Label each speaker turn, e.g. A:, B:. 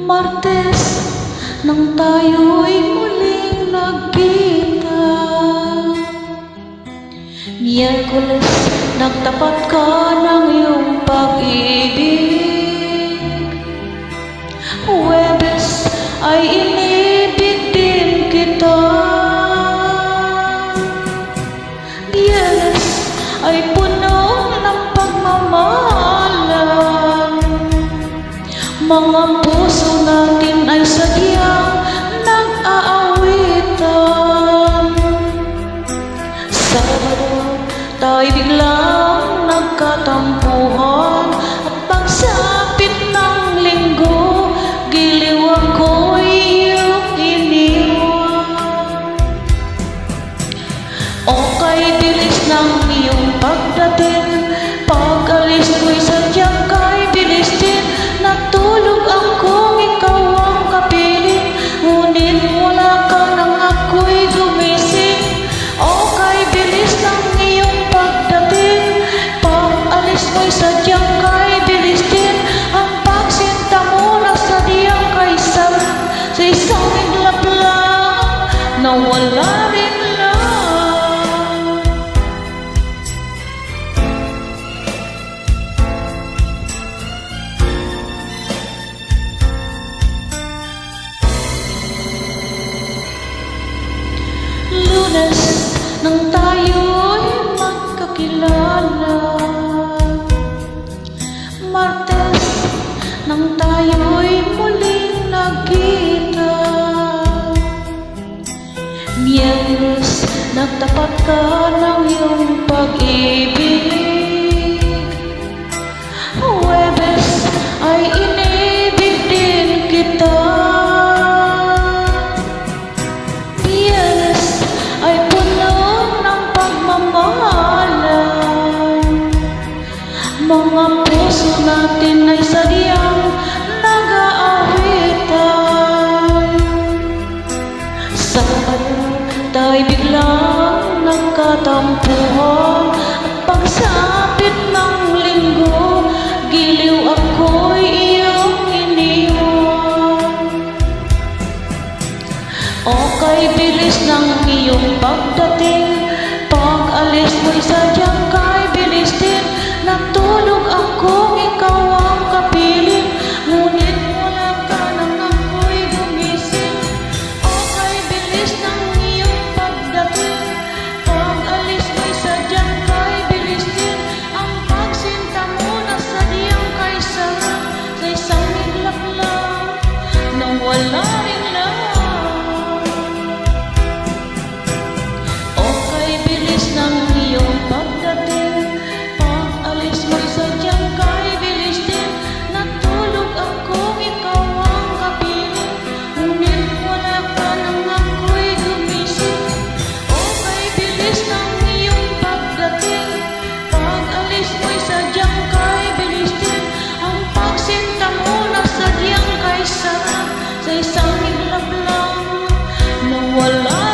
A: Martes nang tayo'y muling nagkita, Miyerkules nagtapat ka ng iyong pag-ibig, Huwebes ay inibig din kita, Biyernes ay puno ng pagmamahalan. Mga puso natin ay sadyang nag-aawitan. Sabado tayo biglang nagkatampuhan, at pagsapit ng linggo, giliw ako'y iyong iniwan. O kay bilis ng iyong pagdating, pag-alis ko'y sadyang kay bilis din. Natulog akong ikaw ang kapiling, ngunit wala ka nang ako'y gumising. O kay bilis ng iyong pagdating, pag-alis mo'y sadyang kay bilis din. Ang pagsinta mo na sadyang kay sarap, sa isang iglap lang na wala rin lang. Lunes nang tayo'y magkakilala, Martes nang tayo'y muling nagkita, Miyerkules nagtapat ka ng iyong pag-ibig, Huwebes ay inibig din kita, ay puno ng pagmamahalan. Mga puso natin ay sadyang nag-aawitan. Sabado tayo biglang nagkatampuhan, at pagsapit ng linggo, giliw ako'y iyong iniwan. O kay bilis ng iyong pagdating, pag-alis mo'y sadyang kay bilis din. Natulog akong ikaw ang kapiling, ngunit wala ka nang ako'y gumising. O kay bilis ng iyong pagdating, pag-alis mo'y sadyang kay bilis din. Ang pagsinta mo na sadyang kay sarap, sa isang iglap lang na wala rin lang. Bilis ng iyong pagdating, pag-alis mo'y sadyang kay bilis din. Natulog akong ikaw ang kapiling, ngunit wala ka nang ako'y gumising. O kay bilis ng iyong pagdating, pag-alis mo'y sadyang kay bilis din. Ang pagsinta mo na sadyang kay sarap, sa isang iglap lang na wala